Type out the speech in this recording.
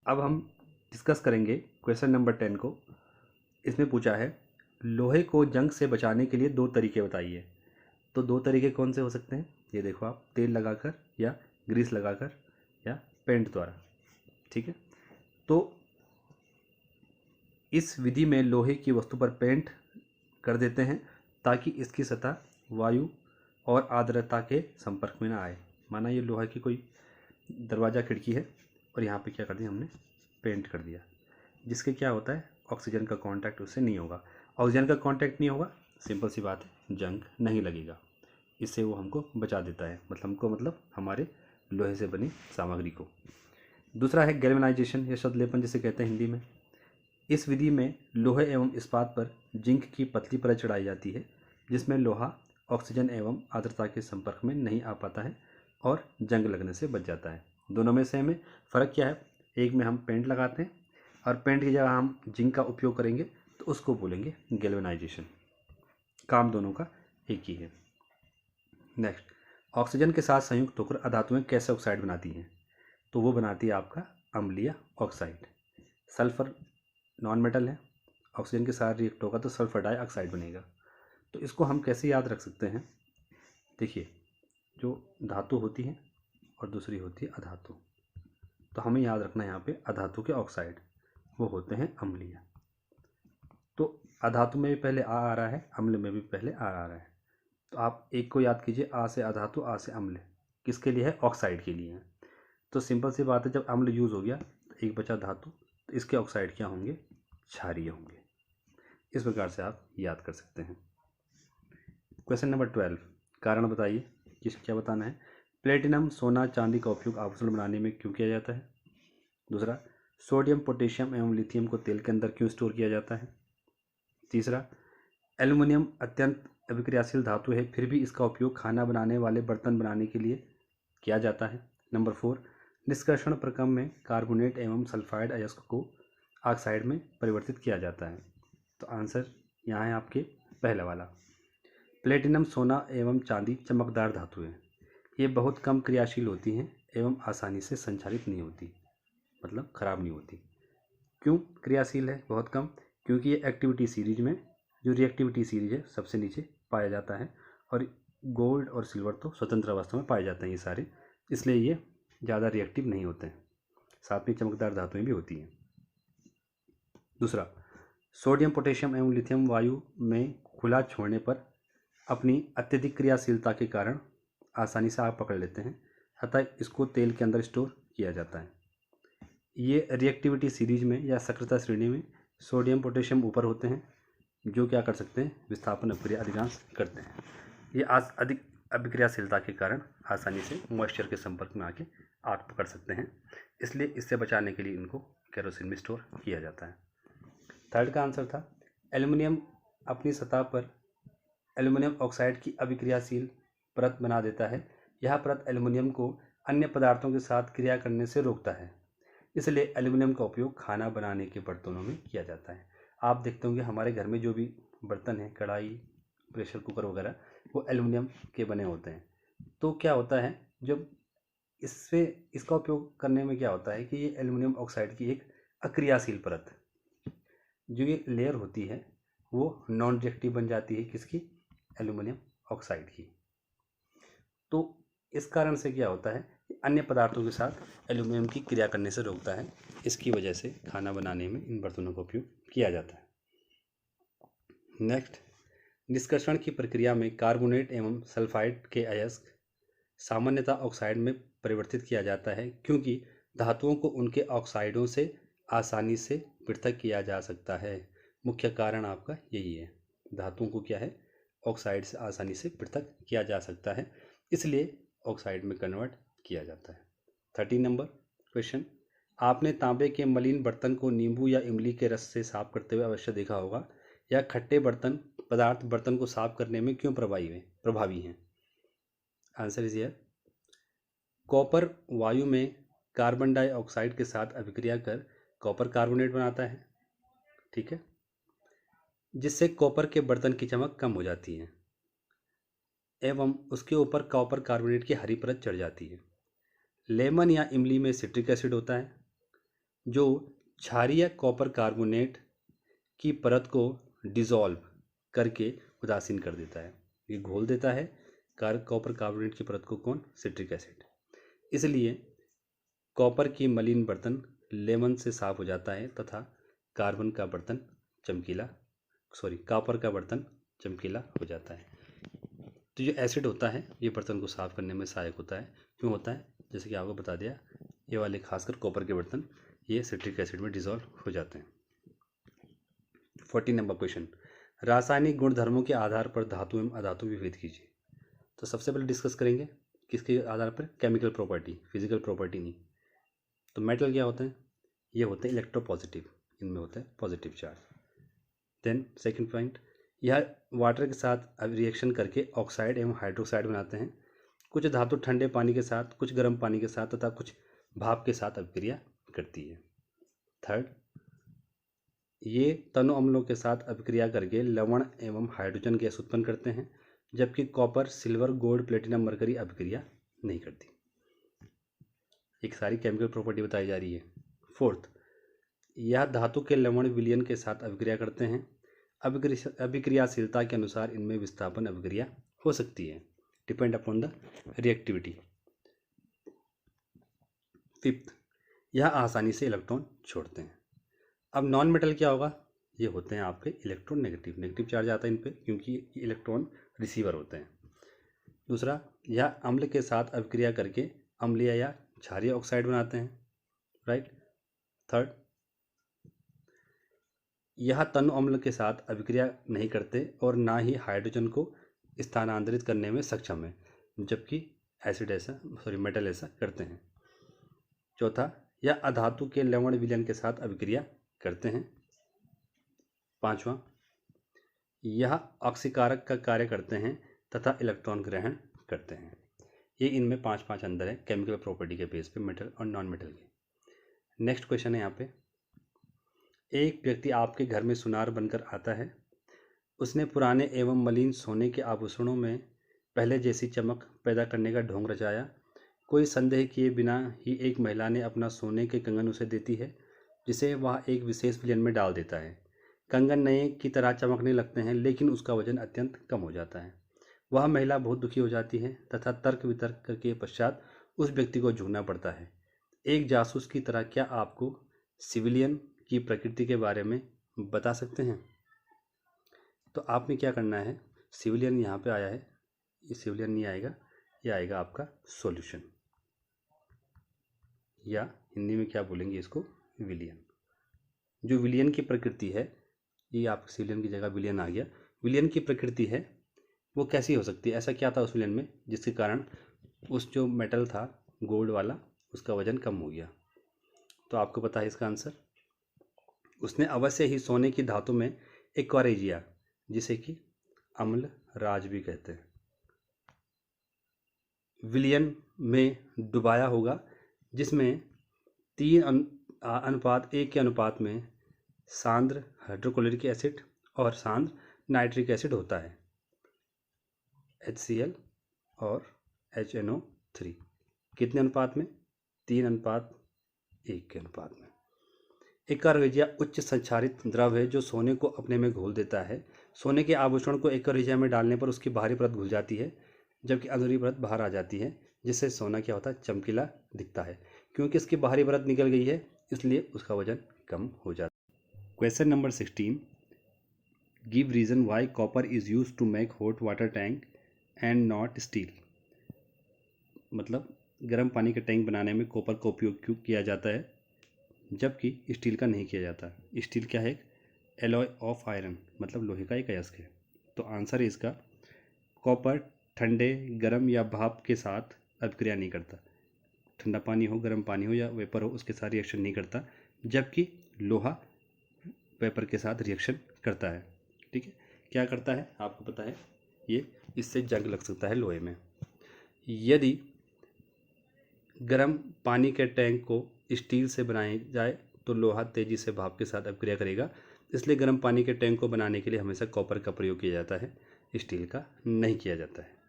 अब हम डिस्कस करेंगे क्वेश्चन नंबर 10 को। इसमें पूछा है लोहे को जंग से बचाने के लिए 2 तरीके बताइए। तो 2 तरीके कौन से हो सकते हैं, ये देखो आप, तेल लगाकर या ग्रीस लगाकर या पेंट द्वारा। ठीक है, तो इस विधि में लोहे की वस्तु पर पेंट कर देते हैं ताकि इसकी सतह वायु और आर्द्रता के संपर्क में ना आए। माना ये लोहा की कोई दरवाज़ा खिड़की है और यहाँ पे क्या कर दिया हमने, पेंट कर दिया, जिसके क्या होता है, ऑक्सीजन का कांटेक्ट उससे नहीं होगा। ऑक्सीजन का कांटेक्ट नहीं होगा, सिंपल सी बात है, जंग नहीं लगेगा। इससे वो हमको बचा देता है, मतलब हमारे लोहे से बनी सामग्री को। दूसरा है गैल्वेनाइजेशन या शब्दलेपन जिसे कहते हैं हिंदी में। इस विधि में लोहे एवं इस्पात पर जिंक की पतली परत चढ़ाई जाती है जिसमें लोहा ऑक्सीजन एवं आर्द्रता के संपर्क में नहीं आ पाता है और जंग लगने से बच जाता है। दोनों में सेम है, फ़र्क क्या है, एक में हम पेंट लगाते हैं और पेंट की जगह हम जिंक का उपयोग करेंगे तो उसको बोलेंगे गैल्वेनाइजेशन। काम दोनों का एक ही है। नेक्स्ट, ऑक्सीजन के साथ संयुक्त होकर अधातुएं कैसे ऑक्साइड बनाती हैं। तो वो बनाती है आपका अम्लीय ऑक्साइड। सल्फर नॉन मेटल है, ऑक्सीजन के साथ रिएक्ट होगा तो सल्फर डाइऑक्साइड बनेगा। तो इसको हम कैसे याद रख सकते हैं, देखिए, जो धातु होती है और दूसरी होती है अधातु, तो हमें याद रखना है यहाँ पे अधातु के ऑक्साइड वो होते हैं अम्लीय। तो अधातु में भी पहले आ रहा है, अम्ल में भी पहले आ रहा है। तो आप एक को याद कीजिए, आ से अधातु, आ से अम्ल, किसके लिए है, ऑक्साइड के लिए है। तो सिंपल सी बात है, जब अम्ल यूज़ हो गया तो एक बचा धातु, तो इसके ऑक्साइड क्या होंगे, क्षारीय होंगे। इस प्रकार से आप याद कर सकते हैं। क्वेश्चन नंबर 12, कारण बताइए, क्या बताना है। प्लेटिनम सोना चांदी का उपयोग आभूषण बनाने में क्यों किया जाता है। दूसरा, सोडियम पोटेशियम एवं लिथियम को तेल के अंदर क्यों स्टोर किया जाता है। तीसरा, एल्युमिनियम अत्यंत अभिक्रियाशील धातु है फिर भी इसका उपयोग खाना बनाने वाले बर्तन बनाने के लिए किया जाता है। नंबर 4, निष्कर्षण प्रक्रम में कार्बोनेट एवं सल्फाइड अयस्क को ऑक्साइड में परिवर्तित किया जाता है। तो आंसर यहाँ है आपके पहला वाला। प्लेटिनम सोना एवं चांदी चमकदार धातु है, ये बहुत कम क्रियाशील होती हैं एवं आसानी से संचालित नहीं होती, मतलब खराब नहीं होती। क्यों क्रियाशील है बहुत कम, क्योंकि ये एक्टिविटी सीरीज में, जो रिएक्टिविटी सीरीज है, सबसे नीचे पाया जाता है और गोल्ड और सिल्वर तो स्वतंत्र अवस्था में पाए जाते हैं ये सारे, इसलिए ये ज़्यादा रिएक्टिव नहीं होते हैं। साथ में चमकदार धातुएं भी होती हैं। दूसरा, सोडियम पोटेशियम एवं लिथियम वायु में खुला छोड़ने पर अपनी अत्यधिक क्रियाशीलता के कारण आसानी से आग पकड़ लेते हैं, अतः इसको तेल के अंदर स्टोर किया जाता है। ये रिएक्टिविटी सीरीज में या सक्रियता श्रेणी में सोडियम पोटेशियम ऊपर होते हैं, जो क्या कर सकते हैं, विस्थापन अभिक्रिया अधिकांश करते हैं। ये अधिक अभिक्रियाशीलता के कारण आसानी से मॉइस्चर के संपर्क में आके आग पकड़ सकते हैं, इसलिए इससे बचाने के लिए इनको केरोसिन में स्टोर किया जाता है। थर्ड का आंसर था एल्युमिनियम अपनी सतह पर एल्युमिनियम ऑक्साइड की अभिक्रियाशील परत बना देता है। यह परत एल्युमिनियम को अन्य पदार्थों के साथ क्रिया करने से रोकता है, इसलिए एल्युमिनियम का उपयोग खाना बनाने के बर्तनों में किया जाता है। आप देखते होंगे हमारे घर में जो भी बर्तन हैं, कढ़ाई, प्रेशर कुकर वगैरह, वो एल्युमिनियम के बने होते हैं। तो क्या होता है, जब इसका उपयोग करने में क्या होता है कि ये एल्युमिनियम ऑक्साइड की एक अक्रियाशील परत, जो ये लेयर होती है, वो नॉन रिएक्टिव बन जाती है, किसकी, एल्युमिनियम ऑक्साइड की। तो इस कारण से क्या होता है कि अन्य पदार्थों के साथ एल्युमिनियम की क्रिया करने से रोकता है, इसकी वजह से खाना बनाने में इन बर्तनों का उपयोग किया जाता है। नेक्स्ट, निष्कर्षण की प्रक्रिया में कार्बोनेट एवं सल्फाइड के अयस्क सामान्यतः ऑक्साइड में परिवर्तित किया जाता है क्योंकि धातुओं को उनके ऑक्साइडों से आसानी से पृथक किया जा सकता है। मुख्य कारण आपका यही है, धातुओं को क्या है, ऑक्साइड से आसानी से पृथक किया जा सकता है, इसलिए ऑक्साइड में कन्वर्ट किया जाता है। 13 नंबर क्वेश्चन, आपने तांबे के मलिन बर्तन को नींबू या इमली के रस से साफ करते हुए अवश्य देखा होगा। यह खट्टे पदार्थ बर्तन को साफ करने में क्यों प्रभावी हैं। आंसर इज हियर, कॉपर वायु में कार्बन डाइऑक्साइड के साथ अभिक्रिया कर कॉपर कार्बोनेट बनाता है, ठीक है, जिससे कॉपर के बर्तन की चमक कम हो जाती है एवं उसके ऊपर कॉपर कार्बोनेट की हरी परत चढ़ जाती है। लेमन या इमली में सिट्रिक एसिड होता है, जो क्षारीय कॉपर कार्बोनेट की परत को डिसॉल्व करके उदासीन कर देता है। ये घोल देता है कॉपर कार्बोनेट की परत को, कौन? Citric acid. इसलिए कॉपर की मलिन बर्तन लेमन से साफ हो जाता है तथा कॉपर का बर्तन चमकीला हो जाता है। तो जो एसिड होता है ये बर्तन को साफ करने में सहायक होता है। क्यों होता है? जैसे कि आपको बता दिया, ये वाले खासकर कॉपर के बर्तन ये सिट्रिक एसिड में डिसॉल्व हो जाते हैं। 14 नंबर क्वेश्चन, रासायनिक गुणधर्मों के आधार पर धातु एवं अधातु विभेद कीजिए। तो सबसे पहले डिस्कस करेंगे किसके आधार पर? केमिकल प्रॉपर्टी, फिजिकल प्रॉपर्टी नहीं। तो मेटल क्या होते हैं? ये होते हैं इलेक्ट्रोपॉजिटिव, इनमें होता है positive charge. Then second point, यह वाटर के साथ रिएक्शन करके ऑक्साइड एवं हाइड्रोक्साइड बनाते हैं। कुछ धातु ठंडे पानी के साथ, कुछ गर्म पानी के साथ तथा कुछ भाप के साथ अभिक्रिया करती है। थर्ड, ये तनु अम्लों के साथ अभिक्रिया करके लवण एवं हाइड्रोजन गैस उत्पन्न करते हैं, जबकि copper, silver, gold, platinum, mercury अभिक्रिया नहीं करती। एक सारी केमिकल प्रॉपर्टी बताई जा रही है। फोर्थ, यह धातु के लवण विलयन के साथ अभिक्रिया करते हैं। अभिक्रियाशीलता के अनुसार इनमें विस्थापन अभिक्रिया हो सकती है, depend upon the reactivity. Fifth, यह आसानी से इलेक्ट्रॉन छोड़ते हैं। अब नॉन मेटल क्या होगा? ये होते हैं आपके इलेक्ट्रॉन नेगेटिव, नेगेटिव चार्ज आता है इन पे क्योंकि ये इलेक्ट्रॉन रिसीवर होते हैं। दूसरा, यह अम्ल के साथ अभिक्रिया करके अम्लीय या क्षारीय ऑक्साइड बनाते हैं, राइट। थर्ड, यह तनु अम्ल के साथ अभिक्रिया नहीं करते और ना ही हाइड्रोजन को स्थानांतरित करने में सक्षम है, जबकि मेटल ऐसा करते हैं। चौथा, यह अधातु के लवण विलयन के साथ अभिक्रिया करते हैं। पांचवा, यह ऑक्सीकारक का कार्य करते हैं तथा इलेक्ट्रॉन ग्रहण करते हैं। ये इनमें 5 अंदर है केमिकल प्रॉपर्टी के बेस पे, मेटल और नॉन मेटल के। नेक्स्ट क्वेश्चन है यहाँ पे, एक व्यक्ति आपके घर में सुनार बनकर आता है। उसने पुराने एवं मलिन सोने के आभूषणों में पहले जैसी चमक पैदा करने का ढोंग रचाया। कोई संदेह किए बिना ही एक महिला ने अपना सोने के कंगन उसे देती है, जिसे वह एक विशेष विलयन में डाल देता है। कंगन नए की तरह चमकने लगते हैं, लेकिन उसका वजन अत्यंत कम हो जाता है। वह महिला बहुत दुखी हो जाती है तथा तर्क वितर्क के पश्चात उस व्यक्ति को झूठना पड़ता है। एक जासूस की तरह क्या आपको सिविलियन की प्रकृति के बारे में बता सकते हैं? तो आपने क्या करना है, सिविलियन यहाँ पे आया है, ये सिविलियन नहीं आएगा, ये आएगा आपका सॉल्यूशन, या हिंदी में क्या बोलेंगे इसको, विलियन। जो विलियन की प्रकृति है, ये आप सिविलियन की जगह विलियन आ गया। विलियन की प्रकृति है वो कैसी हो सकती है? ऐसा क्या था उस विलियन में जिसके कारण उस जो मेटल था गोल्ड वाला, उसका वजन कम हो गया? तो आपको पता है इसका आंसर, उसने अवश्य ही सोने की धातु में एक्वारेजिया, जिसे कि अम्ल राज भी कहते हैं, विलियन में डुबाया होगा, जिसमें 3:1 के अनुपात में सांद्र हाइड्रोक्लोरिक एसिड और सांद्र नाइट्रिक एसिड होता है, HCl और HNO3। कितने अनुपात में? 3:1 के अनुपात में। एक्वारेजिया उच्च संक्षारित द्रव है जो सोने को अपने में घोल देता है। सोने के आभूषण को एक्वारेजिया में डालने पर उसकी बाहरी परत घुल जाती है, जबकि अंदरूनी परत बाहर आ जाती है, जिससे सोना क्या होता है, चमकीला दिखता है। क्योंकि इसकी बाहरी परत निकल गई है, इसलिए उसका वजन कम हो जाता है। Question number 16, give reason why copper is use to make hot water tank and not steel. मतलब गर्म पानी के टैंक बनाने में कॉपर का उपयोग क्यों किया जाता है, जबकि स्टील का नहीं किया जाता? स्टील क्या है? एक एलॉय ऑफ आयरन, मतलब लोहे का एक अयस्क है। तो आंसर है इसका, कॉपर ठंडे, गर्म या भाप के साथ अभिक्रिया नहीं करता। ठंडा पानी हो, गर्म पानी हो या वेपर हो, उसके साथ रिएक्शन नहीं करता, जबकि लोहा वेपर के साथ रिएक्शन करता है। ठीक है, क्या करता है आपको पता है, ये इससे जंग लग सकता है लोहे में। यदि गर्म पानी के टैंक को स्टील से बनाया जाए तो लोहा तेजी से भाप के साथ अभिक्रिया करेगा, इसलिए गर्म पानी के टैंक को बनाने के लिए हमेशा कॉपर का प्रयोग किया जाता है, स्टील का नहीं किया जाता है।